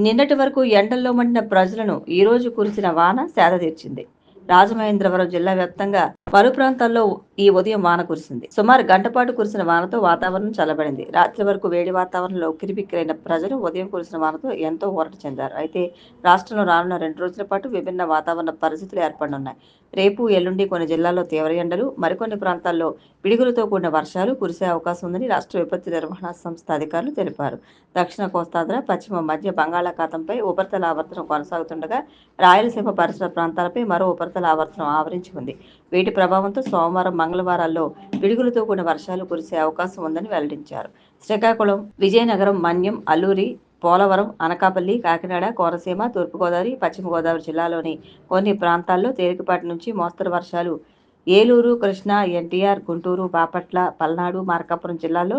నిన్నటి వరకు ఎండల్లో మండిన ప్రజలను ఈ రోజు కురిసిన వాన సేదతీర్చింది. రాజమహేంద్రవరం జిల్లా వ్యాప్తంగా పలు ప్రాంతాల్లో ఈ ఉదయం వాన కురిసింది. సుమారు గంటపాటు కురిసిన వానతో వాతావరణం చల్లబడింది. రాత్రి వరకు వేడి వాతావరణంలో ఉక్కిరిబిక్కిరైన ప్రజలు ఉదయం కురిసిన వానతో ఎంతో ఊరట చెందారు. అయితే రాష్ట్రంలో రానున్న 2 రోజుల పాటు విభిన్న వాతావరణ పరిస్థితులు ఏర్పడనున్నాయి. రేపు, ఎల్లుండి కొన్ని జిల్లాల్లో తీవ్ర ఎండలు, మరికొన్ని ప్రాంతాల్లో పిడుగులతో కూడిన వర్షాలు కురిసే అవకాశం ఉందని రాష్ట్ర విపత్తు నిర్వహణ సంస్థ అధికారులు తెలిపారు. దక్షిణ కోస్తాంధ్ర, పశ్చిమ మధ్య బంగాళాఖాతంపై ఉపరితల ఆవర్తనం కొనసాగుతుండగా రాయలసీమ పరిసర ప్రాంతాలపై మరో ఉపరితల ఆవర్తనం ఆవరించి ఉంది. వీటి ప్రభావంతో సోమవారం, మంగళవారాల్లో పిడుగులతో కూడిన వర్షాలు కురిసే అవకాశం ఉందని వెల్లడించారు. శ్రీకాకుళం, విజయనగరం, మన్యం, అల్లూరి, పోలవరం, అనకాపల్లి, కాకినాడ, కోనసీమ, తూర్పుగోదావరి, పశ్చిమ గోదావరి జిల్లాలోని కొన్ని ప్రాంతాల్లో తేలికపాటి నుంచి మోస్తరు వర్షాలు, ఏలూరు, కృష్ణా, ఎన్టీఆర్, గుంటూరు, బాపట్ల, పల్నాడు, మార్కాపురం జిల్లాల్లో,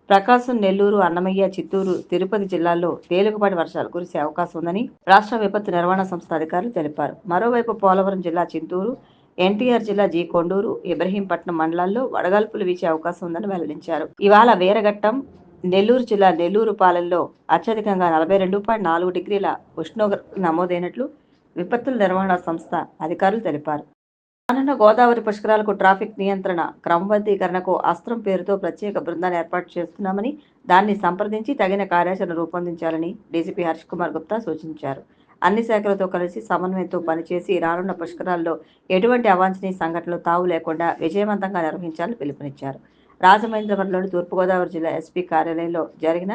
ప్రకాశం, నెల్లూరు, అన్నమయ్య, చిత్తూరు, తిరుపతి జిల్లాల్లో తేలికపాటి వర్షాలు కురిసే అవకాశం ఉందని రాష్ట్ర విపత్తు నిర్వహణ సంస్థ అధికారులు తెలిపారు. మరోవైపు పోలవరం జిల్లా చింతూరు, ఎన్టీఆర్ జిల్లా జీ కొండూరు, ఇబ్రహీంపట్నం మండలాల్లో వడగాల్పులు వీచే అవకాశం ఉందని వెల్లడించారు. ఇవాళ వీరఘట్టం, నెల్లూరు జిల్లా నెల్లూరు పాలెంలో అత్యధికంగా 42.4 డిగ్రీల ఉష్ణోగ్రత నమోదైనట్లు విపత్తుల నిర్వహణ సంస్థ అధికారులు తెలిపారు. రానున్న గోదావరి పుష్కరాలకు ట్రాఫిక్ నియంత్రణ, క్రమబద్ధీకరణకు అస్త్రం పేరుతో ప్రత్యేక బృందాన్ని ఏర్పాటు చేస్తున్నామని, దాన్ని సంప్రదించి తగిన కార్యాచరణ రూపొందించాలని డీజీపీ హర్ష్ కుమార్ గుప్తా సూచించారు. అన్ని శాఖలతో కలిసి సమన్వయంతో పనిచేసి రానున్న పుష్కరాల్లో ఎటువంటి అవాంఛనీయ సంఘటనలు తావు లేకుండా విజయవంతంగా నిర్వహించాలని పిలుపునిచ్చారు. రాజమహేంద్రవరంలోని తూర్పుగోదావరి జిల్లా ఎస్పీ కార్యాలయంలో జరిగిన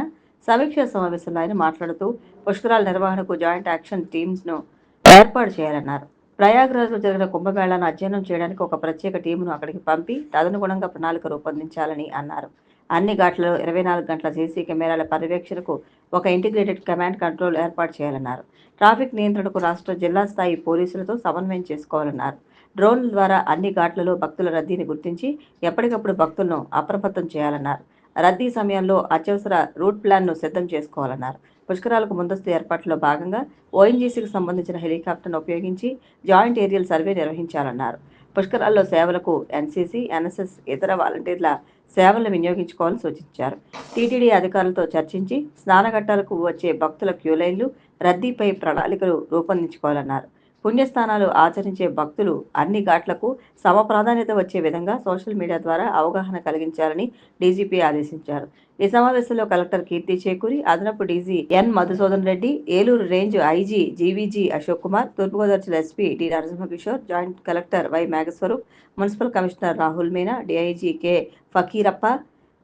సమీక్షా సమావేశంలో ఆయన మాట్లాడుతూ పుష్కరాల నిర్వహణకు జాయింట్ యాక్షన్ టీమ్స్ను ఏర్పాటు చేయాలన్నారు. ప్రయాగ్రాజ్లో జరిగిన కుంభమేళాను అధ్యయనం చేయడానికి ఒక ప్రత్యేక టీమును అక్కడికి పంపి తదనుగుణంగా ప్రణాళిక రూపొందించాలని అన్నారు. అన్ని ఘాట్లలో 24 గంటల సీసీ కెమెరాల పర్యవేక్షణకు ఒక ఇంటిగ్రేటెడ్ కమాండ్ కంట్రోల్ ఏర్పాటు చేయాలన్నారు. ట్రాఫిక్ నియంత్రణకు రాష్ట్ర, జిల్లా స్థాయి పోలీసులతో సమన్వయం చేసుకోవాలన్నారు. డ్రోన్ల ద్వారా అన్ని ఘాట్లలో భక్తుల రద్దీని గుర్తించి ఎప్పటికప్పుడు భక్తులను అప్రమత్తం చేయాలన్నారు. రద్దీ సమయంలో అత్యవసర రూట్ ప్లాన్ను సిద్ధం చేసుకోవాలన్నారు. పుష్కరాలకు ముందస్తు ఏర్పాట్లలో భాగంగా ఓఎన్జీసీకి సంబంధించిన హెలికాప్టర్ను ఉపయోగించి జాయింట్ ఏరియల్ సర్వే నిర్వహించాలన్నారు. పుష్కరాల్లో సేవలకు ఎన్సీసీ, ఎన్ఎస్ఎస్, ఇతర వాలంటీర్ల సేవలను వినియోగించుకోవాలని సూచించారు. టీటీడీ అధికారులతో చర్చించి స్నానఘట్టాలకు వచ్చే భక్తుల క్యూలైన్లు, రద్దీపై ప్రణాళికలు రూపొందించుకోవాలన్నారు. పుణ్యస్థానాలు ఆచరించే భక్తులు అన్ని ఘాట్లకు సమ ప్రాధాన్యత వచ్చే విధంగా సోషల్ మీడియా ద్వారా అవగాహన కలిగించాలని డీజీపీ ఆదేశించారు. ఈ సమావేశంలో కలెక్టర్ కీర్తి చేకూరి, అదనపు DG N Madhusudan Reddy, Eluru range IG GVG Ashok Kumar, Thurpu Godavari జిల్లా SP D Narasimhakishore, joint collector Y Meghaswaroop, municipal commissioner Rahul Meena, DIG K Fakeerappa,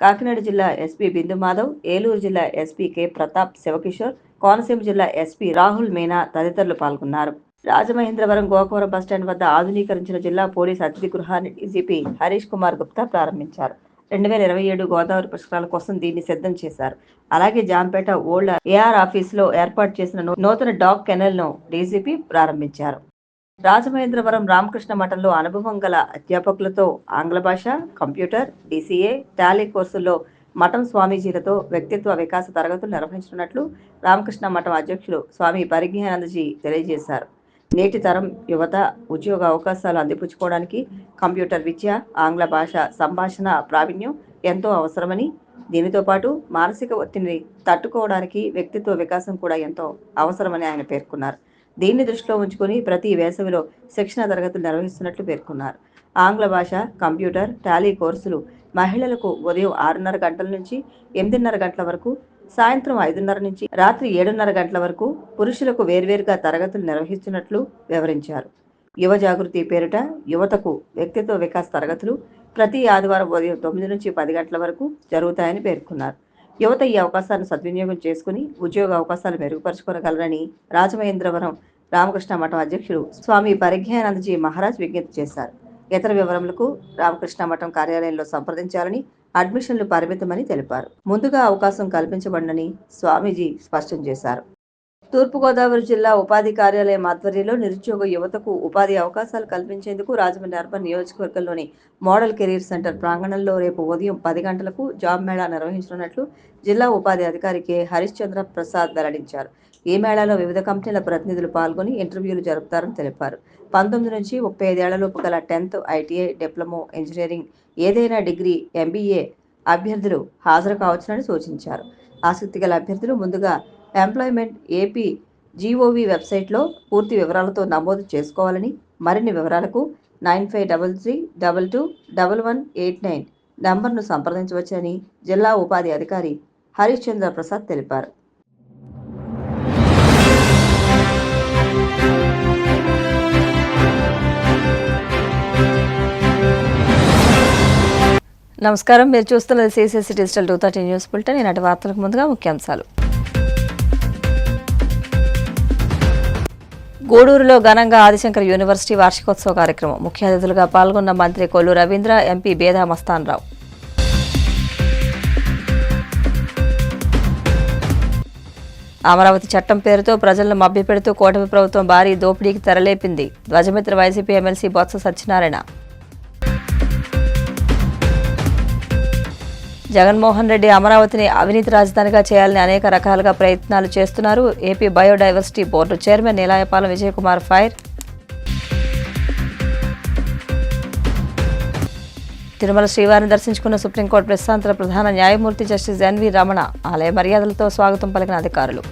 Kakinada జిల్లా ఎస్పీ బిందు మాధవ్, ఏలూరు జిల్లా ఎస్పీ కె ప్రతాప్ శివకిషోర్, కోనసీమ జిల్లా ఎస్పీ రాహుల్ మీనా తదితరులు పాల్గొన్నారు. రాజమహేంద్రవరం గోకవరం బస్టాండ్ వద్ద ఆధునీకరించిన జిల్లా పోలీస్ అతిథి గృహాన్ని డీజీపీ హరీష్ కుమార్ గుప్తా ప్రారంభించారు. 2027 గోదావరి పుష్కరాల కోసం దీన్ని సిద్ధం చేశారు. అలాగే జాంపేట ఓల్డ్ ఏఆర్ ఆఫీసులో ఏర్పాటు చేసిన నూతన డాగ్ కెనెల్ను డీజీపీ ప్రారంభించారు. రాజమహేంద్రవరం రామకృష్ణ మఠంలో అనుభవం గల అధ్యాపకులతో ఆంగ్ల భాష, కంప్యూటర్, డీసీఏ, టాలీ కోర్సుల్లో మఠం స్వామీజీలతో వ్యక్తిత్వ వికాస తరగతులు నిర్వహించినట్లు రామకృష్ణ మఠం అధ్యక్షులు స్వామి పరిజ్ఞానందజీ తెలియజేశారు. నేటి తరం యువత ఉద్యోగ అవకాశాలు అందిపుచ్చుకోవడానికి కంప్యూటర్ విద్య, ఆంగ్ల భాష సంభాషణ ప్రావీణ్యం ఎంతో అవసరమని, దీనితో పాటు మానసిక ఒత్తిడిని తట్టుకోవడానికి వ్యక్తిత్వ వికాసం కూడా ఎంతో అవసరమని ఆయన పేర్కొన్నారు. దీన్ని దృష్టిలో ఉంచుకొని ప్రతి వేసవిలో శిక్షణ తరగతులు నిర్వహిస్తున్నట్లు పేర్కొన్నారు. ఆంగ్ల భాష, కంప్యూటర్, టాలీ కోర్సులు మహిళలకు ఉదయం 6:30 గంటల నుంచి 8:30 గంటల వరకు, సాయంత్రం 5:30 నుంచి రాత్రి 7:30 గంటల వరకు పురుషులకు వేర్వేరుగా తరగతులు నిర్వహిస్తున్నట్లు వివరించారు. యువ జాగృతి పేరిట యువతకు వ్యక్తిత్వ వికాస తరగతులు ప్రతి ఆదివారం ఉదయం 9 నుంచి 10 గంటల వరకు జరుగుతాయని పేర్కొన్నారు. యువత ఈ అవకాశాన్ని సద్వినియోగం చేసుకుని ఉద్యోగ అవకాశాలు మెరుగుపరుచుకోగలరని రాజమహేంద్రవరం రామకృష్ణ మఠం అధ్యక్షుడు స్వామి పరిజ్ఞానందజీ మహారాజ్ విజ్ఞప్తి చేశారు. ఇతర వివరములకు రామకృష్ణ మఠం కార్యాలయంలో సంప్రదించాలని, అడ్మిషన్లు పరిమితమని తెలిపారు. ముందుగా అవకాశం కల్పించబడనని స్వామీజీ స్పష్టం చేశారు. తూర్పుగోదావరి జిల్లా ఉపాధి కార్యాలయం ఆధ్వర్యంలో నిరుద్యోగ యువతకు ఉపాధి అవకాశాలు కల్పించేందుకు రాజమండ్రి అర్బన్ నియోజకవర్గంలోని మోడల్ కెరీర్ సెంటర్ ప్రాంగణంలో రేపు ఉదయం 10 గంటలకు జాబ్ మేళా నిర్వహించనున్నట్లు జిల్లా ఉపాధి అధికారి కె హరిశ్చంద్ర ప్రసాద్ వెల్లడించారు. ఈ మేళాలో వివిధ కంపెనీల ప్రతినిధులు పాల్గొని ఇంటర్వ్యూలు జరుపుతారని తెలిపారు. 19 నుంచి 35 ఏళ్లలోపు గల 10th, ఐటీఐ, డిప్లొమా, ఇంజనీరింగ్, ఏదైనా డిగ్రీ, ఎంబీఏ అభ్యర్థులు హాజరు కావచ్చునని సూచించారు. ఆసక్తి గల అభ్యర్థులు ముందుగా ఎంప్లాయ్మెంట్ ఏపీ జీఓవి వెబ్సైట్లో పూర్తి వివరాలతో నమోదు చేసుకోవాలని, మరిన్ని వివరాలకు 9533221189 నంబర్ను సంప్రదించవచ్చని జిల్లా ఉపాధి అధికారి హరీష్ చంద్ర ప్రసాద్ తెలిపారు. నమస్కారం, మీరు చూస్తున్నది సిసిసి డిజిటల్ 230 న్యూస్ బులెటిన్. ఈనాటి వార్తలకు ముందుగా ముఖ్యాంశాలు. గూడూరులో ఘనంగా ఆదిశంకర్ యూనివర్సిటీ వార్షికోత్సవ కార్యక్రమం. ముఖ్య అతిథులుగా పాల్గొన్న మంత్రి కొల్లు రవీంద్ర, ఎంపీ బేదా మస్తాన్ రావు. అమరావతి చట్టం పేరుతో ప్రజలను మభ్యపెడుతూ కూటమి ప్రభుత్వం భారీ దోపిడీకి తెరలేపింది. ధ్వజమిత్ర వైసీపీ ఎమ్మెల్సీ బొత్స సత్యనారాయణ. జగన్మోహన్ రెడ్డి అమరావతిని అవినీతి రాజధానిగా చేయాలని అనేక రకాలుగా ప్రయత్నాలు చేస్తున్నారు. AP biodiversity board chairman Neelayapalem Vijayakumar fire. Tirumala శ్రీవారిని దర్శించుకున్న సుప్రీంకోర్టు ప్రశాంతర ప్రధాన న్యాయమూర్తి జస్టిస్ ఎన్వి రమణ. ఆలయ మర్యాదలతో స్వాగతం పలికిన అధికారులు.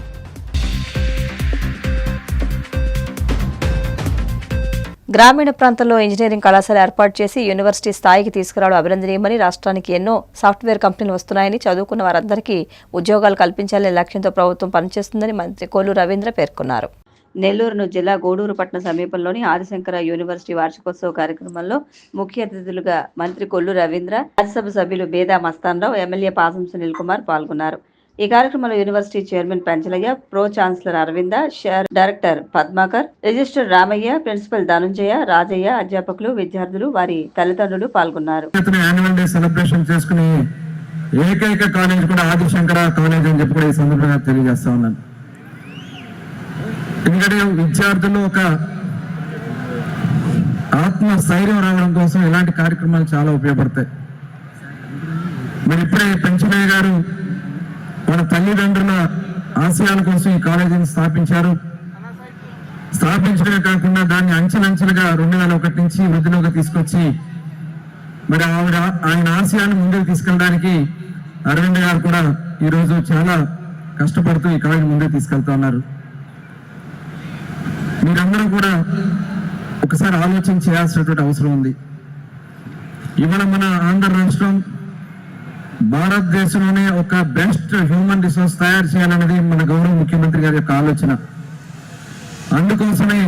గ్రామీణ ప్రాంతాల్లో ఇంజనీరింగ్ కళాశాల ఏర్పాటు చేసి యూనివర్సిటీ స్థాయికి తీసుకురావడం అభినందనీయమని, రాష్ట్రానికి ఎన్నో సాఫ్ట్వేర్ కంపెనీలు వస్తున్నాయని, చదువుకున్న వారందరికీ ఉద్యోగాలు కల్పించాలనే లక్ష్యంతో ప్రభుత్వం పనిచేస్తుందని మంత్రి కొల్లు రవీంద్ర పేర్కొన్నారు. నెల్లూరును జిల్లా గూడూరు పట్టణ సమీపంలోని ఆదిశంకర యూనివర్సిటీ వార్షికోత్సవ కార్యక్రమంలో ముఖ్య అతిథులుగా మంత్రి కొల్లు రవీంద్ర, రాజ్యసభ సభ్యులు బేదా మస్తాన్ రావు, ఎమ్మెల్యే పాసం సునీల్ కుమార్ పాల్గొన్నారు. ఈ కార్యక్రమంలో university chairman Penchalayya, pro chancellor Aravinda, షేర్ director Padmakar, register Ramayya, principal Dhanunjaya, Rajayya, అధ్యాపకులు, విద్యార్థులు, వారి తల్లిదండ్రులు పాల్గొన్నారు. ఏకైక కాలేజ్ కూడా ఆదిశంకర కాలేజ్ అని చెప్పి ఈ సందర్భంగా తెలియజేస్తా ఉన్నాను. ఎందుకంటే విద్యార్థులు ఒక ఆత్మస్థైర్యం రావడం కోసం ఇలాంటి కార్యక్రమాలు చాలా ఉపయోగపడతాయి. మరి ఇప్పుడే పెంచలయ్య గారు మన తల్లిదండ్రుల ఆశయాల కోసం ఈ కాలేజీని స్థాపించారు. స్థాపించడమే కాకుండా దాన్ని అంచెలంచెలుగా 2001 నుంచి వృద్ధిలోకి తీసుకొచ్చి మరి ఆయన ఆశయాన్ని ముందుకు తీసుకెళ్ళడానికి అరవింద్ గారు కూడా ఈరోజు చాలా కష్టపడుతూ ఈ కాలేజీ ముందుకు తీసుకెళ్తా ఉన్నారు. మీరందరూ కూడా ఒకసారి ఆలోచన చేయాల్సినటువంటి అవసరం ఉంది. ఇవాళ మన ఆంధ్ర రాష్ట్రం భారతదేశంలోనే ఒక బెస్ట్ హ్యూమన్ రిసోర్స్ తయారు చేయాలన్నది మన గౌరవ ముఖ్యమంత్రి గారి యొక్క ఆలోచన. అందుకోసమే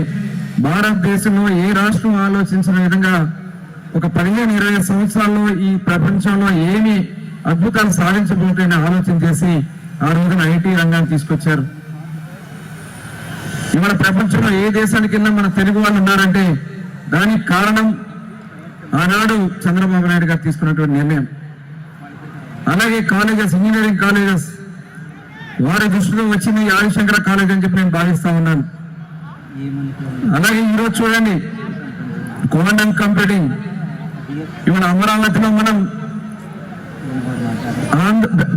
భారతదేశంలో ఏ రాష్ట్రం ఆలోచించిన విధంగా ఒక 15-20 సంవత్సరాల్లో ఈ ప్రపంచంలో ఏమి అద్భుతాలు సాధించబోతున్న ఆలోచన చేసి ఆ రోజున ఐటీ రంగాన్ని తీసుకొచ్చారు. ఇవాళ ప్రపంచంలో ఏ దేశానికి వెళ్ళినా మన తెలుగు వాళ్ళు ఉన్నారంటే దానికి కారణం ఆనాడు చంద్రబాబు నాయుడు గారు తీసుకున్నటువంటి నిర్ణయం. అలాగే కాలేజెస్, ఇంజనీరింగ్ కాలేజెస్ వారి దృష్టిలో వచ్చింది ఆదిశంకర కాలేజ్ అని చెప్పి నేను భావిస్తా ఉన్నాను. అలాగే ఈరోజు చూడండి, క్వాంటమ్ కంప్యూటింగ్ ఇవాళ అమరావతిలో మనం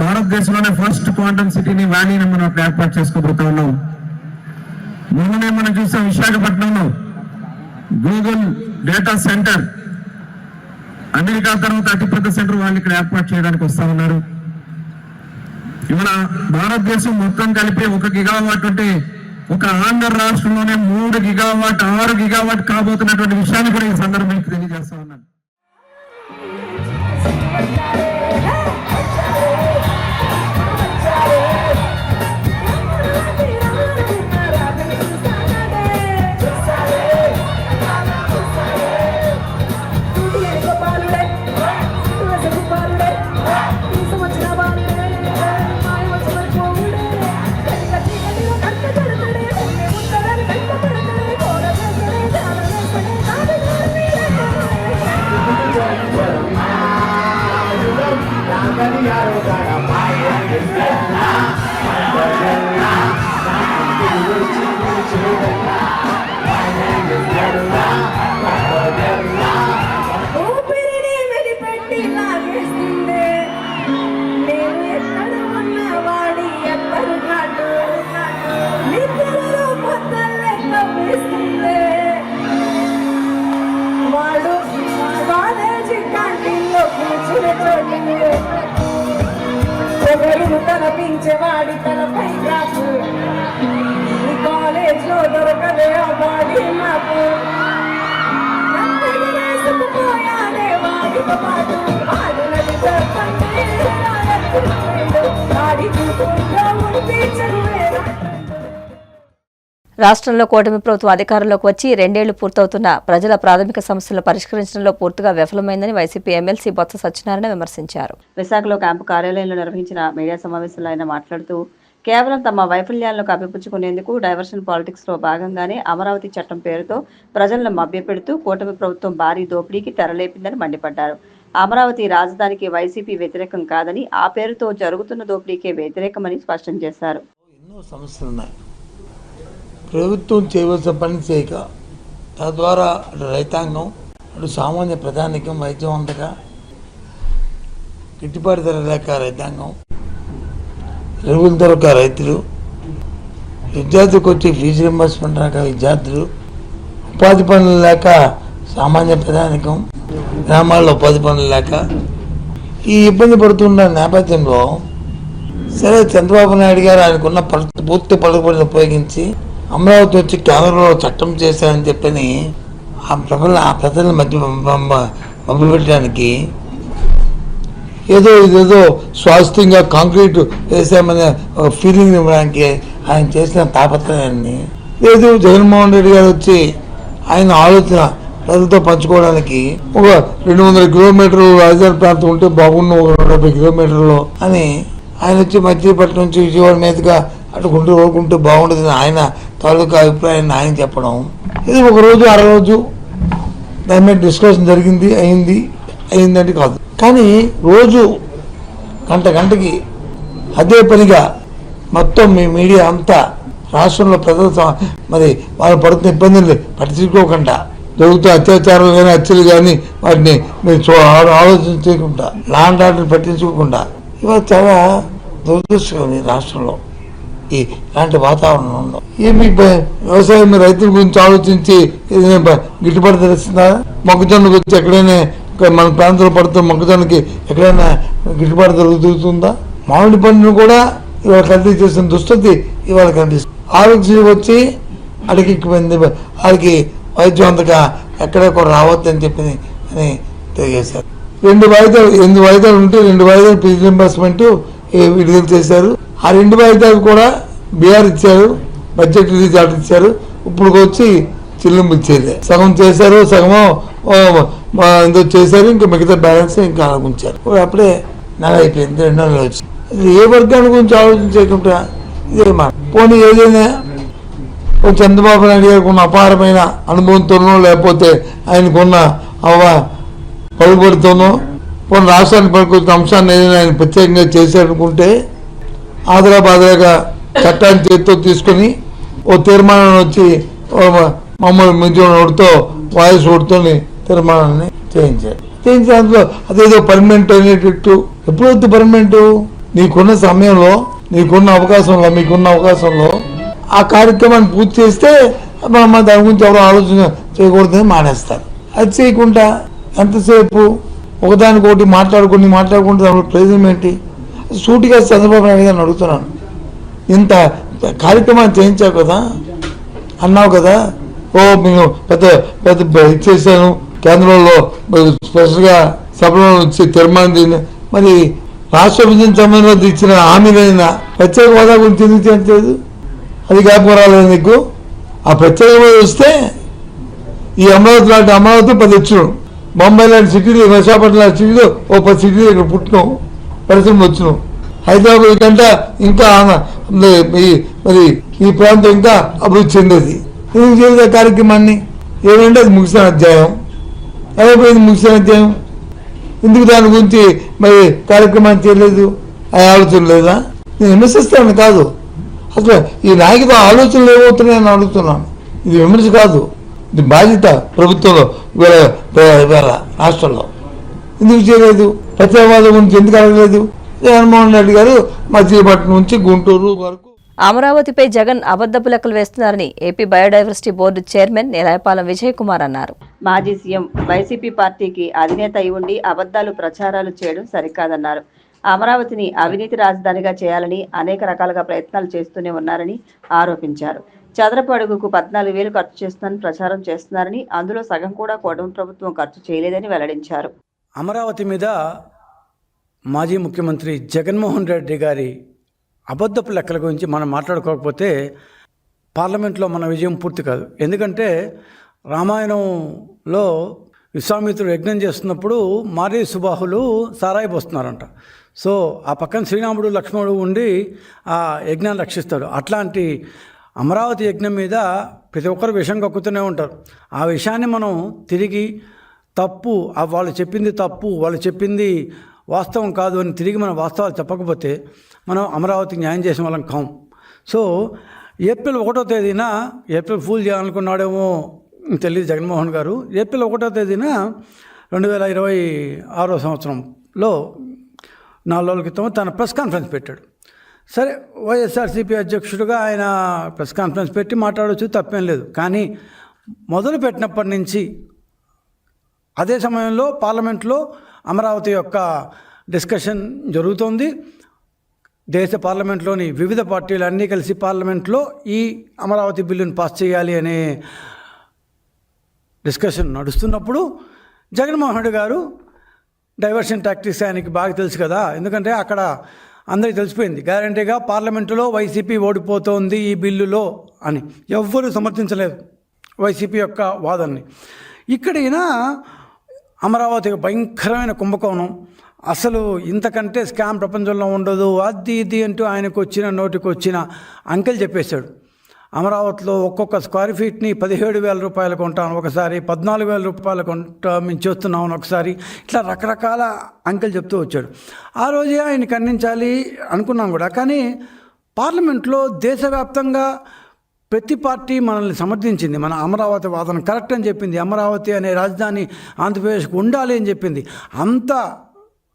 భారతదేశంలోనే ఫస్ట్ క్వాంటమ్ సిటీని, వ్యాలీని మనం ఏర్పాటు చేసుకోబోతా ఉన్నాం. మొన్ననే మనం చూసాం విశాఖపట్నంలో గూగుల్ డేటా సెంటర్, అమెరికా తర్వాత అతిపెద్ద సెంటర్ వాళ్ళు ఇక్కడ ఏర్పాటు చేయడానికి వస్తా ఉన్నారు. ఇవాళ భారతదేశం మొత్తం కలిపి 1 గిగావాట్ ఉంటే ఒక ఆంధ్ర రాష్ట్రంలోనే 3 గిగావాట్ 6 గిగావాట్ కాబోతున్నటువంటి విషయాన్ని కూడా ఈ సందర్భంగా తెలియజేస్తా ఉన్నాను. రాష్ట్రంలో కూటమి ప్రభుత్వం అధికారంలోకి వచ్చి 2 ఏళ్లు పూర్తవుతున్న ప్రజల ప్రాథమిక సమస్యలను పరిష్కరించడంలో పూర్తిగా విఫలమైందని వైసీపీ ఎమ్మెల్సీ బొత్స సత్యనారాయణ విమర్శించారు. విశాఖలో క్యాంపు కార్యాలయంలో నిర్వహించిన మీడియా సమావేశంలో ఆయన మాట్లాడుతూ కేవలం తమ వైఫల్యాలను కప్పిపుచ్చుకునేందుకు డైవర్షన్ పాలిటిక్స్ లో భాగంగానే అమరావతి చట్టం పేరుతో ప్రజలను మభ్యపెడుతూ కూటమి ప్రభుత్వం భారీ దోపిడీకి తెరలేపిందని మండిపడ్డారు. అమరావతి రాజధానికి వైసీపీ వ్యతిరేకం కాదని, ఆ పేరుతో జరుగుతున్న దోపిడీకే వ్యతిరేకమని స్పష్టం చేశారు. ఎన్నో సమస్యలు ఉన్నాయి. ప్రభుత్వం చేయవలసిన పని చేయక, తద్వారా అటు రైతాంగం, అటు సామాన్య ప్రధానికం, వైద్యం అందక, గిట్టుబాటు ధర లేక రైతాంగం, ఎరువులు దొరక రైతులు, విద్యార్థులకు వచ్చి ఫీజు రింబర్స్మెంట్ రాక విద్యార్థులు, ఉపాధి పనులు లేక సామాన్య ప్రధానికం, గ్రామాల్లో ఉపాధి పనులు లేక ఈ ఇబ్బంది పడుతున్న నేపథ్యంలో సరే చంద్రబాబు నాయుడు గారు ఆయనకున్న పూర్తి పలుకుబడిని ఉపయోగించి అమరావతి వచ్చి కేంద్రంలో చట్టం చేశారని చెప్పని ఆ ప్రజల మధ్య మభ్యపెట్టడానికి ఇదేదో స్వాస్థ్యంగా కాంక్రీట్ వేసామనే ఒక ఫీలింగ్ ఇవ్వడానికి ఆయన చేసిన తాపత్రయాన్ని లేదు జగన్మోహన్ రెడ్డి గారు వచ్చి ఆయన ఆలోచన ప్రజలతో పంచుకోవడానికి ఒక 200 కిలోమీటర్లు రాజధాని ప్రాంతం ఉంటే బాగున్న 170 కిలోమీటర్లు అని ఆయన వచ్చి మచిలీపట్నం నుంచి విజయవాడ మీదుగా అటు గుంటూరు బాగుంటుంది ఆయన తాలూకా అభిప్రాయాన్ని ఆయన చెప్పడం, ఇది ఒక రోజు రోజు దాని మీద డిస్కషన్ జరిగింది అయిందంటే కాదు. కానీ రోజు గంటకి అదే పనిగా మొత్తం మీ మీడియా అంతా రాష్ట్రంలో ప్రజలు మరి వాళ్ళు పడుతున్న ఇబ్బందులు పట్టించుకోకుండా, జరుగుతున్న అత్యాచారాలు కానీ హత్యలు కానీ వాటిని మీరు ఆలోచన చేయకుండా, లాండ్ ఆర్డర్ పట్టించుకోకుండా, ఇవాళ చాలా దురదృష్టం ఈ రాష్ట్రంలో ఇలాంటి వాతావరణంలో. ఏమి వ్యవసాయం రైతుల గురించి ఆలోచించి గిట్టుబాటు తెలుస్తుందా? మొక్కజొన్నకు వచ్చి ఎక్కడైనా మన ప్రాంతంలో పడుతున్న మొక్కజొన్నకి ఎక్కడైనా గిట్టుబాటు దొరుకుతుందా? మామిడి పండును కూడా ఇవాళ కల్తీ చేసిన దుస్థితి ఇవాళ కనిపిస్తుంది. ఆరోగ్యశ్రీ వచ్చి అడిగిపోయింది, వాళ్ళకి వైద్యం అంతగా ఎక్కడెక్కడ రావద్దని చెప్పి అని తెలియజేశారు. 2 వాయిదాలు ఉంటే 2 వాయిదాలు ఫీజు రింబర్స్మెంట్ విడుదల చేశారు. ఆ 2 వాయిదాలు కూడా బీఆర్ ఇచ్చారు, బడ్జెట్ రిలీజ్ ఆర్డర్ ఇచ్చారు. ఇప్పుడు వచ్చి చెల్లింపు ఇచ్చేది సగం చేశారు, సగము ఏదో చేశారు, ఇంకా మిగతా బ్యాలెన్స్ ఇంకా ఉంచారు. అప్పుడే నెల అయిపోయింది, 2 నెలలు వచ్చి ఏ వర్గాన్ని గురించి ఆలోచించకుండా ఇదే మాట. పోనీ ఏదైనా చంద్రబాబు నాయుడు గారికి ఉన్న అపారమైన అనుభవంతోనో లేకపోతే ఆయనకున్న పలుబడితోనో పోనీ రాష్ట్రానికి పనికొచ్చిన అంశాన్ని ఏదైనా ఆయన ప్రత్యేకంగా చేశారనుకుంటే ఆదరాబాదరాగా చట్టాన్ని చేతితో తీసుకొని ఓ తీర్మానం వచ్చి మమ్మల్ని మించిన ఓటుతో వాయిస్ ఓటుతో తీర్మానాన్ని చేయించారు. అందులో అదేదో పర్మనెంట్ అనేటట్టు ఎప్పుడైతే పర్మనెంట్ నీకున్న సమయంలో మీకున్న అవకాశంలో ఆ కార్యక్రమాన్ని పూర్తి చేస్తే దాని గురించి ఎవరు ఆలోచన చేయకూడదని మానేస్తారు. అది చేయకుండా ఎంతసేపు ఒకదానికొకటి మాట్లాడుకుంటే దాని ప్రయోజనం ఏంటి? సూటిగా చంద్రబాబు నాయుడు గారిని అడుగుతున్నాను, ఇంత కార్యక్రమాన్ని చేయించావు కదా, అన్నావు కదా, మేము పెద్ద ఇచ్చేసాను కేంద్రంలో స్పెషల్గా సభలో వచ్చి తీర్మానం, మరి రాష్ట్ర విభజన సమయంలో ఇచ్చిన హామీలైన ప్రత్యేక హోదా గురించి ఎందుకు చేయట్లేదు? అది జ్ఞాపకం రాలేదు నీకు? ఆ ప్రత్యేక హోదా వస్తే ఈ అమరావతి లాంటి అమరావతి 10 వచ్చును, బొంబాయి లాంటి సిటీలు, విశాఖపట్నం లాంటి సిటీలు 10 సిటీలు ఇక్కడ పుట్టినాం, పరిశ్రమలు వచ్చినాం. హైదరాబాద్ కంటే ఇంకా మరి ఈ ప్రాంతం ఇంకా అభివృద్ధి చెందేది. ఎందుకు చేయలేదు కార్యక్రమాన్ని? ఏమంటే అది ముగిసిన అధ్యాయం, అయిపోయింది ముగిసిన అధ్యాయం. ఎందుకు దాని గురించి మరి కార్యక్రమాన్ని చేయలేదు? ఆ ఆలోచన లేదా? నేను విమర్శిస్తాను కాదు, అసలు ఈ నాయకుడు ఆలోచనలు ఏమవుతున్నాయని అడుగుతున్నాను. ఇది విమర్శ కాదు, ఇది బాధ్యత ప్రభుత్వంలో ఇవాళ రాష్ట్రంలో. ఎందుకు చేయలేదు? ప్రత్యేకవాదం గురించి ఎందుకు అడగలేదు? జగన్మోహన్ రెడ్డి గారు మచిలీపట్నం నుంచి గుంటూరు వరకు అమరావతిపై జగన్ అబద్ధపు లెక్కలు వేస్తున్నారని AP biodiversity board chairman Nilayapalem Vijay Kumar అన్నారు. మాజీ సీఎం వైసీపీ పార్టీకి అధినేత అయి ఉండి అబద్దాలు ప్రచారాలు చేయడం సరికాదన్నారు. అమరావతిని అవినీతి రాజధానిగా చేయాలని అనేక రకాలుగా ప్రయత్నాలు చేస్తూనే ఉన్నారని ఆరోపించారు. చదరపు అడుగుకు 14,000 ఖర్చు చేస్తున్నారని ప్రచారం చేస్తున్నారని, అందులో సగం కూడా కూటమి ప్రభుత్వం ఖర్చు చేయలేదని వెల్లడించారు. అమరావతి మీద మాజీ ముఖ్యమంత్రి జగన్మోహన్ రెడ్డి గారి అబద్ధపు లెక్కల గురించి మనం మాట్లాడుకోకపోతే పార్లమెంట్లో మన విజయం పూర్తి కాదు. ఎందుకంటే రామాయణంలో విశ్వామిత్రుడు యజ్ఞం చేస్తున్నప్పుడు మారీ సుబాహులు సారాయి పోస్తున్నారంట. సో ఆ పక్కన శ్రీరాముడు లక్ష్మణుడు ఉండి ఆ యజ్ఞాన్ని రక్షిస్తాడు. అట్లాంటి అమరావతి యజ్ఞం మీద ప్రతి ఒక్కరు విషం కక్కుతూనే ఉంటారు. ఆ విషయాన్ని మనం తిరిగి తప్పు, వాళ్ళు చెప్పింది తప్పు, వాళ్ళు చెప్పింది వాస్తవం కాదు అని తిరిగి మనం వాస్తవాలు చెప్పకపోతే మనం అమరావతికి న్యాయం చేసిన వాళ్ళం కాం. సో ఏప్రిల్ 1వ తేదీన ఏప్రిల్ ఫూల్ చేయాలనుకున్నాడేమో తెలియదు జగన్మోహన్ గారు. ఏప్రిల్ 1వ తేదీన 2026 సంవత్సరంలో 4 రోజుల క్రితం తన ప్రెస్ కాన్ఫరెన్స్ పెట్టాడు. సరే, వైఎస్ఆర్సీపీ అధ్యక్షుడిగా ఆయన ప్రెస్ కాన్ఫరెన్స్ పెట్టి మాట్లాడవచ్చు, తప్పేం లేదు. కానీ మొదలు పెట్టినప్పటి నుంచి అదే సమయంలో పార్లమెంట్లో అమరావతి యొక్క డిస్కషన్ జరుగుతోంది. దేశ పార్లమెంట్లోని వివిధ పార్టీలు అన్నీ కలిసి పార్లమెంట్లో ఈ అమరావతి బిల్లును పాస్ చేయాలి అనే డిస్కషన్ నడుస్తున్నప్పుడు జగన్మోహన్ రెడ్డి గారు డైవర్షన్ టాక్టిక్స్ ఆయనకి బాగా తెలుసు కదా. ఎందుకంటే అక్కడ అందరికీ తెలిసిపోయింది గ్యారంటీగా పార్లమెంటులో వైసీపీ ఓడిపోతోంది ఈ బిల్లులో అని. ఎవ్వరూ సమర్థించలేదు వైసీపీ యొక్క వాదనని. ఇక్కడైనా అమరావతి భయంకరమైన కుంభకోణం, అసలు ఇంతకంటే స్కామ్ ప్రపంచంలో ఉండదు, అది ఇది అంటూ ఆయనకు వచ్చిన నోటికి వచ్చిన అంకెలు చెప్పేశాడు. అమరావతిలో ఒక్కొక్క స్క్వేర్ ఫీట్ని 17,000 రూపాయలు కొంటాను, ఒకసారి 14,000 రూపాయలు కొంటా మేము చేస్తున్నామని ఒకసారి, ఇట్లా రకరకాల అంకెలు చెప్తూ వచ్చాడు. ఆ రోజే ఆయన ఖండించాలి అనుకున్నాం కూడా. కానీ పార్లమెంట్లో దేశవ్యాప్తంగా ప్రతి పార్టీ మనల్ని సమర్థించింది. మన అమరావతి వాదన కరెక్ట్ అని చెప్పింది. అమరావతి అనే రాజధాని ఆంధ్రప్రదేశ్కు ఉండాలి అని చెప్పింది. అంత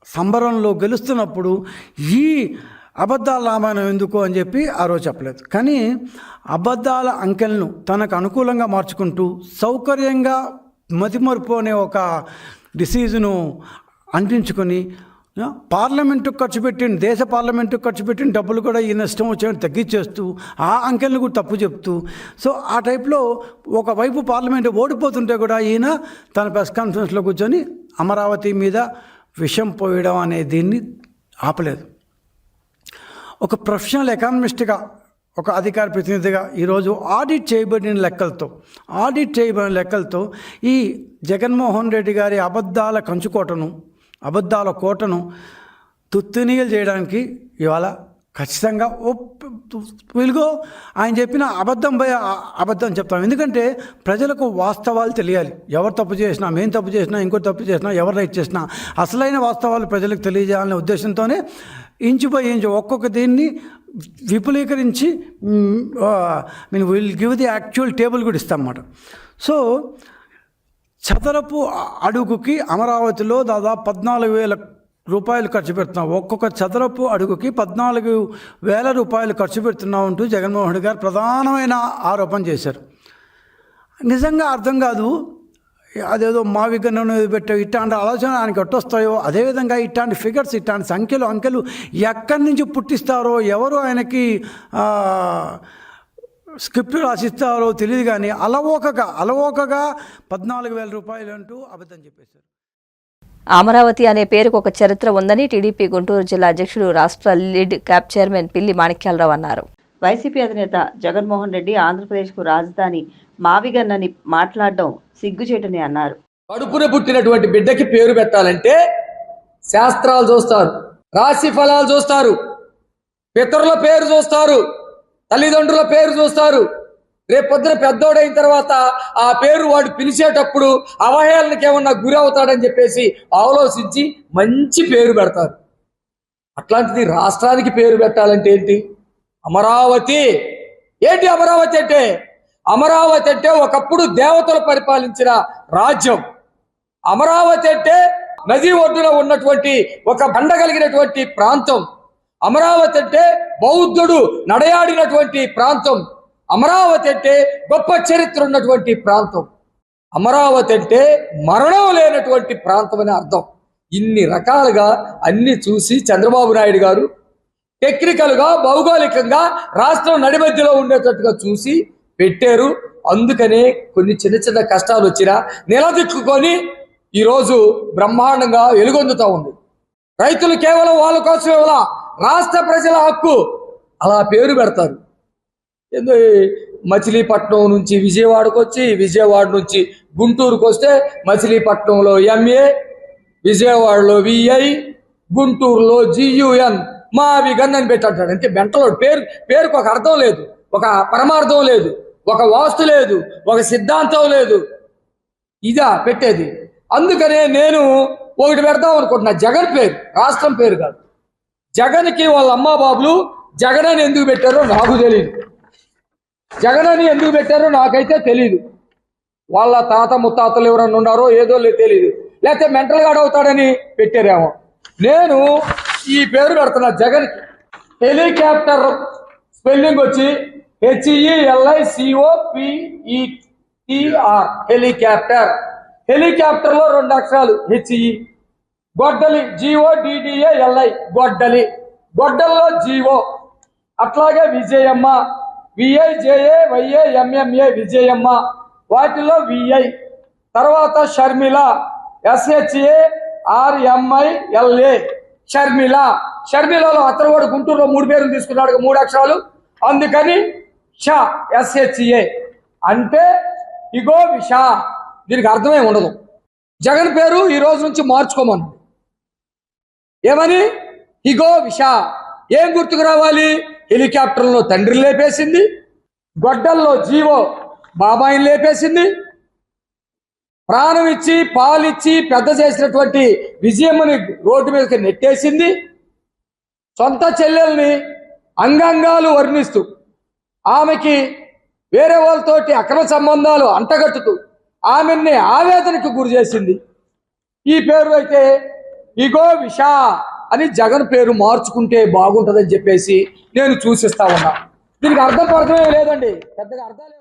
సంబరంలో గెలుస్తున్నప్పుడు ఈ అబద్ధాల రామాయణం ఎందుకు అని చెప్పి ఆ రోజు చెప్పలేదు. కానీ అబద్ధాల అంకెలను తనకు అనుకూలంగా మార్చుకుంటూ సౌకర్యంగా మతిమరుపు అనే ఒక డిసీజును అంటించుకొని పార్లమెంటుకు ఖర్చు పెట్టిన దేశ పార్లమెంటుకు ఖర్చు పెట్టిన డబ్బులు కూడా ఈయన ఇష్టం వచ్చేది తగ్గించేస్తూ ఆ అంకెలను కూడా తప్పు చెప్తూ, సో ఆ టైప్లో ఒకవైపు పార్లమెంటు ఓడిపోతుంటే కూడా ఈయన తన ప్రెస్ కాన్ఫరెన్స్లో కూర్చొని అమరావతి మీద విషం పోయడం అనే దీన్ని ఆపలేదు. ఒక ప్రొఫెషనల్ ఎకానమిస్ట్గా, ఒక అధికార ప్రతినిధిగా ఈరోజు ఆడిట్ చేయబడిన లెక్కలతో ఈ జగన్మోహన్ రెడ్డి గారి అబద్ధాల కోటను తుత్తునీయలు చేయడానికి ఇవాళ ఖచ్చితంగా వీలుగో ఆయన చెప్పిన అబద్ధం చెప్తాం. ఎందుకంటే ప్రజలకు వాస్తవాలు తెలియాలి. ఎవరు తప్పు చేసినా, మేము తప్పు చేసినా, ఇంకో తప్పు చేసినా, ఎవరు రైట్ చేసినా అసలైన వాస్తవాలు ప్రజలకు తెలియజేయాలనే ఉద్దేశంతోనే ఇంచు బై ఇంచు ఒక్కొక్క దీన్ని విపులీకరించి will give the actual table కూడా ఇస్తామన్నమాట. సో చదరపు అడుగుకి అమరావతిలో దాదాపు 14,000 రూపాయలు ఖర్చు పెడుతున్నాం. ఒక్కొక్క చదరపు అడుగుకి 14,000 రూపాయలు ఖర్చు పెడుతున్నాం అంటూ జగన్మోహన్ రెడ్డి గారు ప్రధానమైన ఆరోపణ చేశారు. నిజంగా అర్థం కాదు, అదేదో మావి గన్ను పెట్టావు ఇట్లాంటి ఆలోచన ఆయనకి ఎట్టొస్తాయో, అదేవిధంగా ఇట్లాంటి ఫిగర్స్, ఇట్లాంటి అంకెలు ఎక్కడి నుంచి పుట్టిస్తారో, ఎవరు ఆయనకి స్క్రిప్ట్ రాసిస్తారో తెలియదు. కానీ అలవోకగా 14,000 రూపాయలు అంటూ అబద్ధం చెప్పేశారు. అమరావతి అనే పేరుకు ఒక చరిత్ర ఉందని టీడీపీ గుంటూరు జిల్లా అధ్యక్షుడు, రాష్ట్ర లీడ్ క్యాప్ చైర్మన్ పిల్లి మాణిక్యాలరావు అన్నారు. వైసీపీ అధినేత జగన్మోహన్ రెడ్డి ఆంధ్రప్రదేశ్కు రాజధాని మావిగన్నని మాట్లాడడం సిగ్గుచేటని అన్నారు. కడుపున పుట్టినటువంటి బిడ్డకి పేరు పెట్టాలంటే శాస్త్రాలు చూస్తారు, రాశి ఫలాలు చూస్తారు, పితరుల పేరు చూస్తారు, తల్లిదండ్రుల పేరు చూస్తారు. రేపొద్దున పెద్దోడైన తర్వాత ఆ పేరు వాడు పిలిచేటప్పుడు అవహేళనకి ఏమన్నా గురి అవుతాడని చెప్పేసి ఆలోచించి మంచి పేరు పెడతారు. అట్లాంటిది రాష్ట్రానికి పేరు పెట్టాలంటే ఏంటి? అమరావతి. ఏంటి అమరావతి అంటే? అమరావతి అంటే ఒకప్పుడు దేవతలు పరిపాలించిన రాజ్యం. అమరావతి అంటే నది ఒడ్డున ఉన్నటువంటి ఒక బండ కలిగినటువంటి ప్రాంతం. అమరావతి అంటే బౌద్ధుడు నడయాడినటువంటి ప్రాంతం. అమరావతి అంటే గొప్ప చరిత్ర ఉన్నటువంటి ప్రాంతం. అమరావతి అంటే మరణం లేనటువంటి ప్రాంతం అని అర్థం. ఇన్ని రకాలుగా అన్ని చూసి చంద్రబాబు నాయుడు గారు టెక్నికల్గా, భౌగోళికంగా రాష్ట్రం నడిమధ్యలో ఉండేటట్టుగా చూసి పెట్టారు. అందుకనే కొన్ని చిన్న కష్టాలు వచ్చినా నిలదొక్కుకొని ఈరోజు బ్రహ్మాండంగా వెలుగొందుతూ ఉంది. రైతులు కేవలం వాళ్ళ కోసం ఇవ్వాల, రాష్ట్ర ప్రజల హక్కు. అలా పేరు పెడతారు. ఏదో మచిలీపట్నం నుంచి విజయవాడకు వచ్చి, విజయవాడ నుంచి గుంటూరుకు వస్తే మచిలీపట్నంలో MA, విజయవాడలో VI, గుంటూరులో GUN మావిగన్ అని పెట్టాడు. అంటే మెంటలో పేరుకు ఒక అర్థం లేదు, ఒక పరమార్థం లేదు, ఒక వాస్తు లేదు, ఒక సిద్ధాంతం లేదు. ఇదా పెట్టేది. అందుకనే నేను ఒకటి పెడదాం అనుకుంటున్నా, జగన్ పేరు, రాష్ట్రం పేరు కాదు. జగన్కి వాళ్ళ అమ్మా బాబులు జగన్ అని ఎందుకు పెట్టారో నాకు తెలియదు. జగన్ అని ఎందుకు పెట్టారో నాకైతే తెలీదు. వాళ్ళ తాత ముత్తాతలు ఎవరన్నా ఉన్నారో ఏదో తెలియదు, లేకపోతే మెంటల్ గార్డ్ అవుతాడని పెట్టారేమో. నేను ఈ పేరు పెడుతున్నా జగన్కి. హెలికాప్టర్ స్పెల్లింగ్ వచ్చి HELICOPETR, హెలికాప్టర్. హెలికాప్టర్లో 2 అక్షరాలు HE. గొడ్డలి GODDALI, గొడ్డలి. గొడ్డల్లో జీవో. అట్లాగే విజయమ్మ, VIJAYAMMA, విజయమ్మ. వాటిలో VI. తర్వాత షర్మిల, SHARMILA, షర్మిల. షర్మిలలో అతను కూడా గుంటూరులో 3 పేర్లు తీసుకున్నాడు, 3 అక్షరాలు. అందుకని SHA అంటే ఇగో విష. దీనికి అర్థమే ఉండదు. జగన్ పేరు ఈ రోజు నుంచి మార్చుకోమను. ఏమని? ఇగో విష. ఏం గుర్తుకు రావాలి? హెలికాప్టర్లో తండ్రిని లేపేసింది, గొడ్డల్లో జీవో బాబాయిని లేపేసింది, ప్రాణం ఇచ్చి పాలిచ్చి పెద్ద చేసినటువంటి విజయమ్మని రోడ్డు మీదకి నెట్టేసింది, సొంత చెల్లెల్ని అంగాంగాలు వర్ణిస్తూ ఆమెకి వేరే వాళ్ళతోటి అక్రమ సంబంధాలు అంటగట్టుతూ ఆమెని ఆవేదనకు గురి చేసింది. ఈ పేరు అయితే ఇగో విష అని జగన్ పేరు మార్చుకుంటే బాగుంటుందని చెప్పేసి నేను సూచిస్తా ఉన్నా. దీనికి అర్థమే లేదండి, పెద్దగా అర్థాలే.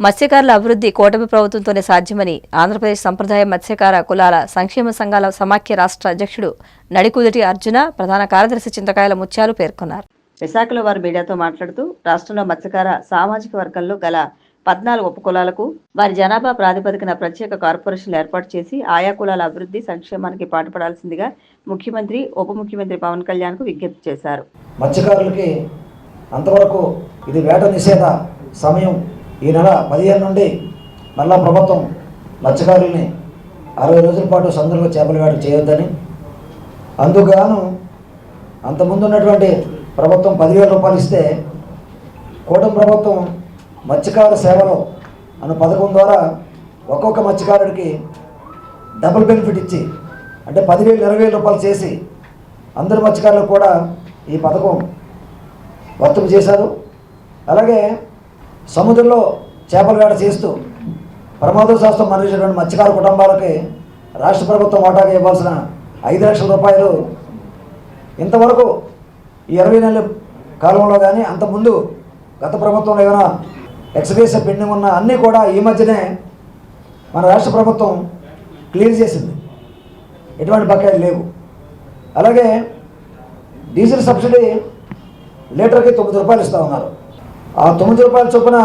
మత్స్యకారుల అభివృద్ధి కూటమి ప్రభుత్వంతోనే సాధ్యమని ఆంధ్రప్రదేశ్ సంప్రదాయ మత్స్యకార కులాల సంక్షేమ సంఘాల సమాఖ్య రాష్ట్ర అధ్యక్షుడు నడికుదిటి అర్జున, ప్రధాన కార్యదర్శి చింతకాయల ముత్యాలు పేర్కొన్నారు. విశాఖలో వారు మీడియాతో మాట్లాడుతూ రాష్ట్రంలో మత్స్యకార సామాజిక వర్గంలో గల 14 ఉపకులాలకు వారి జనాభా ప్రాతిపదికన ప్రత్యేక కార్పొరేషన్లు ఏర్పాటు చేసి ఆయా కులాల అభివృద్ధి సంక్షేమానికి పాటుపడాల్సిందిగా ముఖ్యమంత్రి, ఉప ముఖ్యమంత్రి పవన్ కళ్యాణ్కు విజ్ఞప్తి చేశారు. మత్స్యకారులకి అంతవరకు ఇది వేట నిషేధ సమయం. ఈ నెల 15 నుండి మళ్ళా ప్రభుత్వం మత్స్యకారుల్ని 60 రోజుల పాటు సముద్రంలో చేపల వేట చేయొద్దని, అందుకుగాను అంతకుముందు ఉన్నటువంటి ప్రభుత్వం 10,000 రూపాయలు ఇస్తే కూటమి ప్రభుత్వం మత్స్యకార సేవలు అనే పథకం ద్వారా ఒక్కొక్క మత్స్యకారుడికి డబుల్ బెనిఫిట్ ఇచ్చి, అంటే 10,000 20,000 రూపాయలు చేసి అందరు మత్స్యకారులకు కూడా ఈ పథకం వర్తింపు చేశారు. అలాగే సముద్రంలో చేపల వేట చేస్తూ ప్రమాదవశాత్తు మరణించినటువంటి మత్స్యకార కుటుంబాలకి రాష్ట్ర ప్రభుత్వం వాటాగా ఇవ్వాల్సిన 5 లక్షల రూపాయలు ఇంతవరకు ఈ 20 నెలల కాలంలో కానీ అంతకుముందు గత ప్రభుత్వంలో ఏమైనా ఎక్స్గ్రేషన్ పెండింగ్ ఉన్న అన్నీ కూడా ఈ మధ్యనే మన రాష్ట్ర ప్రభుత్వం క్లియర్ చేసింది. ఎటువంటి బకాయిలు లేవు. అలాగే డీజిల్ సబ్సిడీ లీటర్కి 9 రూపాయలు ఇస్తూ ఉన్నారు. ఆ 9 రూపాయల చొప్పున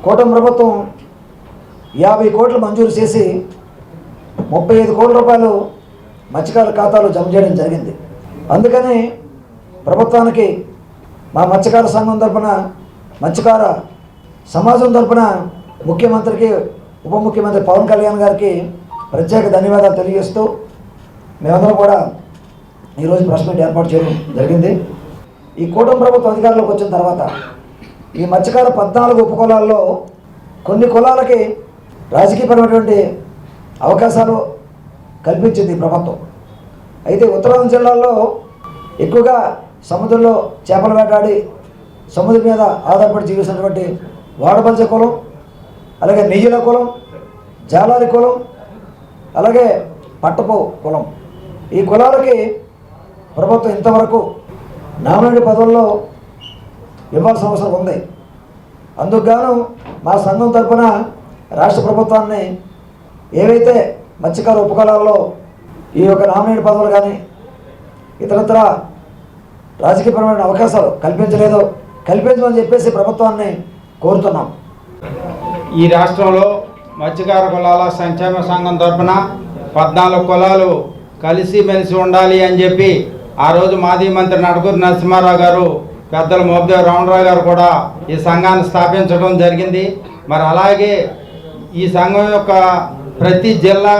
కూటమి ప్రభుత్వం 50 కోట్లు మంజూరు చేసి 35 కోట్ల రూపాయలు మత్స్యకారుల ఖాతాలో జమ చేయడం జరిగింది. అందుకని ప్రభుత్వానికి మా మత్స్యకార సంఘం తరఫున, మత్స్యకార సమాజం తరఫున ముఖ్యమంత్రికి, ఉప ముఖ్యమంత్రి పవన్ కళ్యాణ్ గారికి ప్రత్యేక ధన్యవాదాలు తెలియజేస్తూ మేమందరం కూడా ఈరోజు ప్రెస్ మీట్ ఏర్పాటు చేయడం జరిగింది. ఈ కూటమి ప్రభుత్వం అధికారంలోకి వచ్చిన తర్వాత ఈ మత్స్యకార 14 ఉపకులాల్లో కొన్ని కులాలకి రాజకీయపరమైనటువంటి అవకాశాలు కల్పించింది ప్రభుత్వం. అయితే ఉత్తరాంధ్ర జిల్లాల్లో ఎక్కువగా సముద్రంలో చేపలు వేటాడి సముద్రం మీద ఆధారపడి జీవిస్తున్నటువంటి వాడపంచ కులం, అలాగే నెయ్యిల కులం, జాలారి కులం, అలాగే పట్టపు కులం, ఈ కులాలకి ప్రభుత్వం ఇంతవరకు నామినేట్ పదవుల్లో ఇవ్వాల్సిన అవసరం ఉంది. అందుకుగాను మా సంఘం తరఫున రాష్ట్ర ప్రభుత్వాన్ని ఏవైతే మత్స్యకార ఉపకులాల్లో ఈ యొక్క నామినేట్ పదవులు కానీ ఇతరత్ర రాజకీయపరమైన అవకాశాలు కల్పించలేదో కల్పించమని చెప్పేసి ప్రభుత్వాన్ని కోరుతున్నాం. ఈ రాష్ట్రంలో మత్స్యకార కులాల సంక్షేమ సంఘం తరఫున 14 కులాలు కలిసిమెలిసి ఉండాలి అని చెప్పి ఆ రోజు మాజీ మంత్రి నడుకూరి నరసింహారావు గారు పెద్దలు మోపిదేవి రామరావు గారు కూడా ఈ సంఘాన్ని స్థాపించడం జరిగింది. మరి అలాగే ఈ సంఘం యొక్క ప్రతి జిల్లా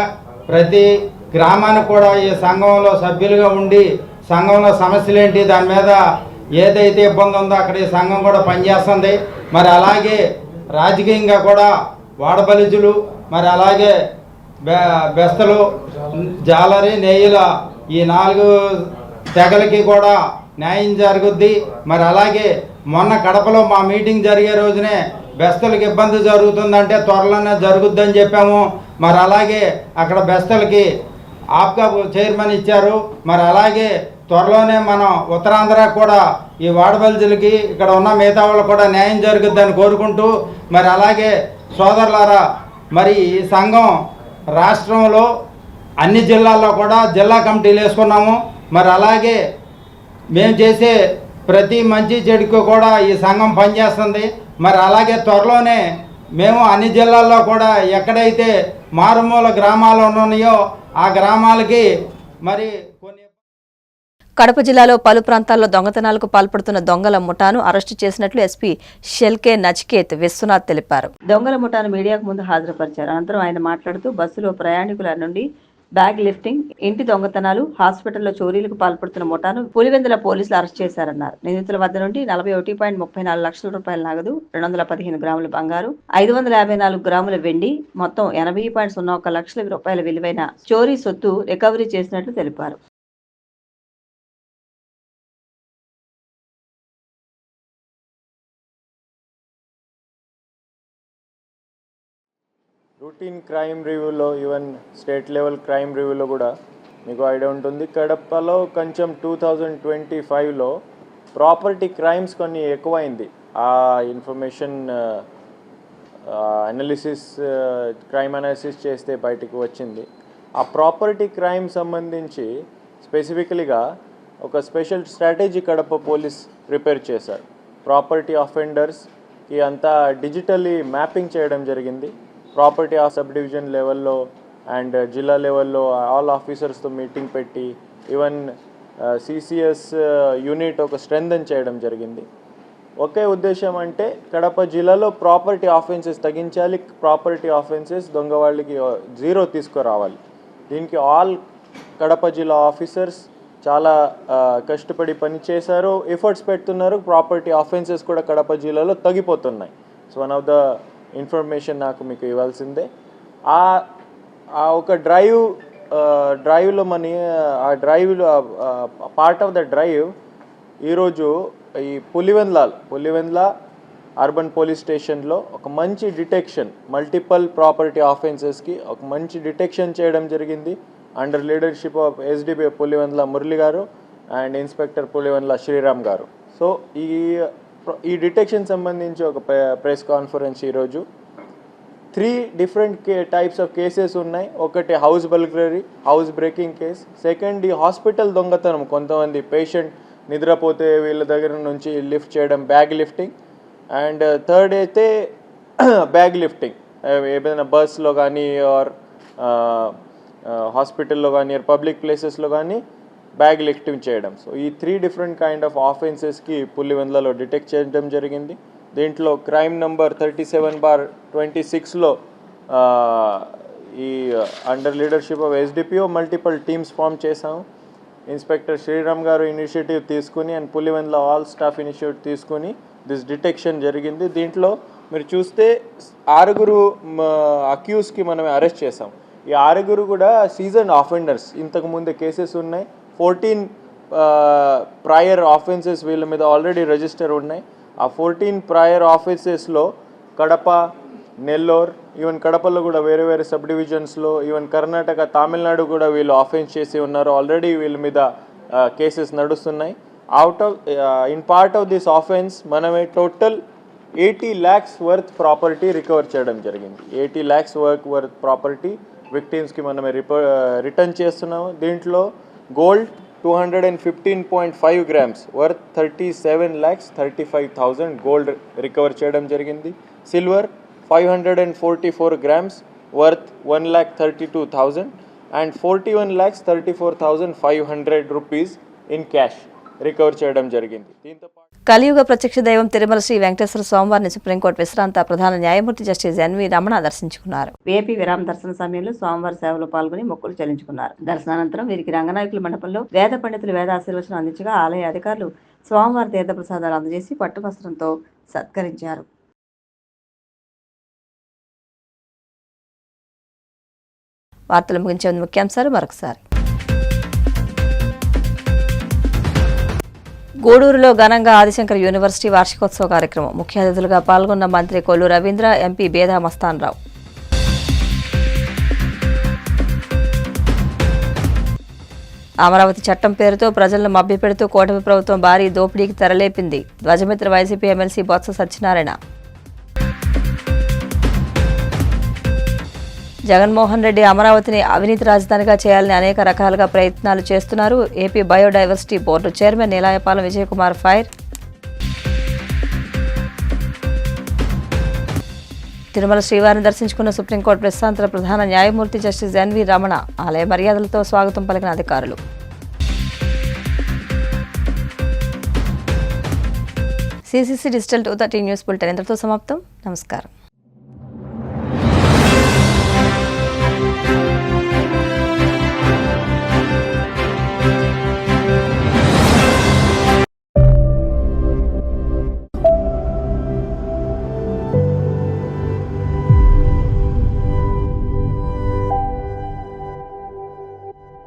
ప్రతి గ్రామానికి కూడా ఈ సంఘంలో సభ్యులుగా ఉండి సంఘంలో సమస్యలు ఏంటి దాని మీద ఏదైతే ఇబ్బంది ఉందో అక్కడ ఈ సంఘం కూడా పనిచేస్తుంది. మరి అలాగే రాజకీయంగా కూడా వాడబలిజులు మరి అలాగే బెస్తలు జాలరి నెయ్యిల ఈ 4 తెగలకి కూడా న్యాయం జరుగుద్ది. మరి అలాగే మొన్న కడపలో మా మీటింగ్ జరిగే రోజునే బెస్తలకి ఇబ్బంది జరుగుతుందంటే త్వరలోనే జరుగుద్దని చెప్పాము. మరి అలాగే అక్కడ బెస్తలకి ఆప్కా చైర్మన్ ఇచ్చారు. మరి అలాగే త్వరలోనే మనం ఉత్తరాంధ్ర కూడా ఈ వాడబల్జులకి ఇక్కడ ఉన్న మిగతా వాళ్ళు కూడా న్యాయం జరుగుద్దని కోరుకుంటూ మరి అలాగే సోదరులారా మరి ఈ సంఘం రాష్ట్రంలో అన్ని జిల్లాల్లో కూడా జిల్లా కమిటీలు వేసుకున్నాము. మరి అలాగే మేము చేసే ప్రతి మంచి చెడుకు కూడా ఈ సంఘం పనిచేస్తుంది. మరి అలాగే త్వరలోనే మేము అన్ని జిల్లాల్లో కూడా ఎక్కడైతే మారుమూల గ్రామాలు ఉన్నాయో ఆ గ్రామాలకి మరి కొన్ని కడప జిల్లాలో పలు ప్రాంతాల్లో దొంగతనాలకు పాల్పడుతున్న దొంగల ముఠాను అరెస్టు చేసినట్లు ఎస్పీ షెల్కే నచికేత్ విశ్వనాథ్ తెలిపారు. దొంగల ముఠాను మీడియాకు ముందు హాజరుపరిచారు. అనంతరం ఆయన మాట్లాడుతూ బస్సులో ప్రయాణికుల నుండి బ్యాగ్ లిఫ్టింగ్, ఇంటి దొంగతనాలు, హాస్పిటల్లో చోరీలకు పాల్పడుతున్న ముఠాను పులివెందుల పోలీసులు అరెస్ట్ చేశారన్నారు. నిందితుల వద్ద నుండి 41.34 లక్షల రూపాయల నగదు, 215 గ్రాముల బంగారు, 554 గ్రాముల వెండి, మొత్తం 80.01 లక్షల రూపాయల విలువైన చోరీ సొత్తు రికవరీ చేసినట్లు తెలిపారు. రూటీన్ క్రైమ్ రివ్యూలో ఈవెన్ స్టేట్ లెవెల్ క్రైమ్ రివ్యూలో కూడా మీకు ఐడియా ఉంటుంది. కడపలో కొంచెం 2025లో ప్రాపర్టీ క్రైమ్స్ కొన్ని ఎక్కువైంది. ఆ ఇన్ఫర్మేషన్ అనాలిసిస్ క్రైమ్ అనాలిసిస్ చేస్తే బయటకు వచ్చింది. ఆ ప్రాపర్టీ క్రైమ్ సంబంధించి స్పెసిఫికలీగా ఒక special strategy Kadapa police prepare చేశారు. ప్రాపర్టీ అఫెండర్స్కి అంతా డిజిటల్లీ మ్యాపింగ్ చేయడం జరిగింది. ప్రాపర్టీ సబ్ డివిజన్ లెవెల్లో అండ్ జిల్లా లెవెల్లో ఆల్ ఆఫీసర్స్తో మీటింగ్ పెట్టి ఈవెన్ సిసిఎస్ యూనిట్ ఒక స్ట్రెంథన్ చేయడం జరిగింది. ఒకే ఉద్దేశం అంటే కడప జిల్లాలో ప్రాపర్టీ ఆఫెన్సెస్ తగ్గించాలి, ప్రాపర్టీ ఆఫెన్సెస్ దొంగ వాళ్ళకి 0 తీసుకురావాలి. దీనికి ఆల్ కడప జిల్లా ఆఫీసర్స్ చాలా కష్టపడి పని చేశారు, ఎఫర్ట్స్ పెడుతున్నారు. ప్రాపర్టీ ఆఫెన్సెస్ కూడా కడప జిల్లాలో తగ్గిపోతున్నాయి. So one of the information నాకు మీకు ఇవ్వాల్సిందే. ఆ ఒక డ్రైవ్లో ఆ డ్రైవ్లో పార్ట్ ఆఫ్ ద డ్రైవ్ ఈరోజు ఈ పులివెందుల అర్బన్ పోలీస్ స్టేషన్లో ఒక మంచి డిటెక్షన్, మల్టిపల్ ప్రాపర్టీ ఆఫెన్సెస్కి ఒక మంచి డిటెక్షన్ చేయడం జరిగింది under leadership of SDP Pulivendula Murali గారు అండ్ ఇన్స్పెక్టర్ పులివెందుల శ్రీరామ్ గారు. సో ఈ డిటెక్షన్ సంబంధించి ఒక ప్రెస్ కాన్ఫరెన్స్ ఈరోజు 3 డిఫరెంట్ టైప్స్ ఆఫ్ కేసెస్ ఉన్నాయి. ఒకటి house burglary, house breaking case. Second ఈ హాస్పిటల్ దొంగతనం, కొంతమంది పేషెంట్ నిద్రపోతే వీళ్ళ దగ్గర నుంచి లిఫ్ట్ చేయడం, బ్యాగ్ లిఫ్టింగ్. అండ్ థర్డ్ అయితే బ్యాగ్ లిఫ్టింగ్, ఏదైనా బస్లో కానీ ఆర్ హాస్పిటల్లో కానీ పబ్లిక్ ప్లేసెస్లో కానీ బ్యాగ్ లిఫ్టింగ్ చేయడం. సో ఈ 3 డిఫరెంట్ కైండ్ ఆఫ్ ఆఫెన్సెస్కి పులివెందులలో డిటెక్ట్ చేయడం జరిగింది. దీంట్లో క్రైమ్ నంబర్ 37/26లో ఈ under leadership of SDPO multiple teams form చేసాము. ఇన్స్పెక్టర్ శ్రీరామ్ గారు ఇనిషియేటివ్ తీసుకుని and Pulivendula all staff initiative తీసుకుని దిస్ డిటెక్షన్ జరిగింది. దీంట్లో మీరు చూస్తే 6 అక్యూస్కి మనం అరెస్ట్ చేసాం. ఈ 6 కూడా సీజన్ ఆఫెండర్స్, ఇంతకుముందే కేసెస్ ఉన్నాయి. 14 ప్రయర్ ఆఫెన్సెస్ వీళ్ళ మీద ఆల్రెడీ రిజిస్టర్ ఉన్నాయి. ఆ 14 ప్రయర్ ఆఫెన్సెస్లో కడప, నెల్లూరు, ఈవెన్ కడపలో కూడా వేరే వేరే సబ్ డివిజన్స్లో, ఈవెన్ కర్ణాటక, తమిళనాడు కూడా వీళ్ళు ఆఫెన్స్ చేసి ఉన్నారు. ఆల్రెడీ వీళ్ళ మీద కేసెస్ నడుస్తున్నాయి. In part of this offence మనమే total 80 lakhs worth property recover చేయడం జరిగింది. 80 lakhs వర్త్ ప్రాపర్టీ విక్టిమ్స్కి మనమే రిటర్న్ చేస్తున్నాము. దీంట్లో gold 215.5 grams worth 37,35,000 gold recover చేయడం జరిగింది. Silver 544 grams worth 1,32,000 and 41,34,500 rupees in cash recover చేయడం జరిగింది. దీంతో పాటు కలియుగ ప్రత్యక్ష దైవం తిరుమల శ్రీ వెంకటేశ్వర స్వామివారిని సుప్రీంకోర్టు విశ్రాంత ప్రధాన న్యాయమూర్తి జస్టిస్ ఎన్వి రమణ దర్శించుకున్నారు. వీఐపీ విరామ దర్శన సమయంలో స్వామివారి సేవలో పాల్గొని మొక్కులు చెల్లించుకున్నారు. దర్శనానంతరం వీరికి రంగనాయకుల మండపంలో వేద పండితులు వేద ఆశీర్వచనం అందించగా ఆలయ అధికారులు స్వామివారి తీర్థప్రసాదాలు అందజేసి పట్టువస్త్రంతో సత్కరించారు. వార్తలు ముగించే ముందు ముఖ్యాంశాలు మరొకసారి. గూడూరులో ఘనంగా ఆదిశంకర్ యూనివర్సిటీ వార్షికోత్సవ కార్యక్రమం. ముఖ్య అతిథులుగా పాల్గొన్న మంత్రి కొల్లు రవీంద్ర, ఎంపీ బేదా మస్తాన్ రావు. అమరావతి చట్టం పేరుతో ప్రజలను మభ్యపెడుతూ కూటమి ప్రభుత్వం భారీ దోపిడీకి తెరలేపింది. ధ్వజమిత్ర వైసీపీ ఎమ్మెల్సీ బొత్స సత్యనారాయణ. జగన్మోహన్ రెడ్డి అమరావతిని అవినీతి రాజధానిగా చేయాలని అనేక రకాలుగా ప్రయత్నాలు చేస్తున్నారు. AP biodiversity board chairman Neelayapalem Vijayakumar fire. Tirumala శ్రీవారిని దర్శించుకున్న సుప్రీంకోర్టు విశ్రాంత ప్రధాన న్యాయమూర్తి జస్టిస్ ఎన్వి రమణ. ఆలయ మర్యాదలతో స్వాగతం పలికిన అధికారులు. CCC డిజిటల్ 230 న్యూస్ బులెటిన్ ఇంతటితో సమాప్తం. నమస్కారం.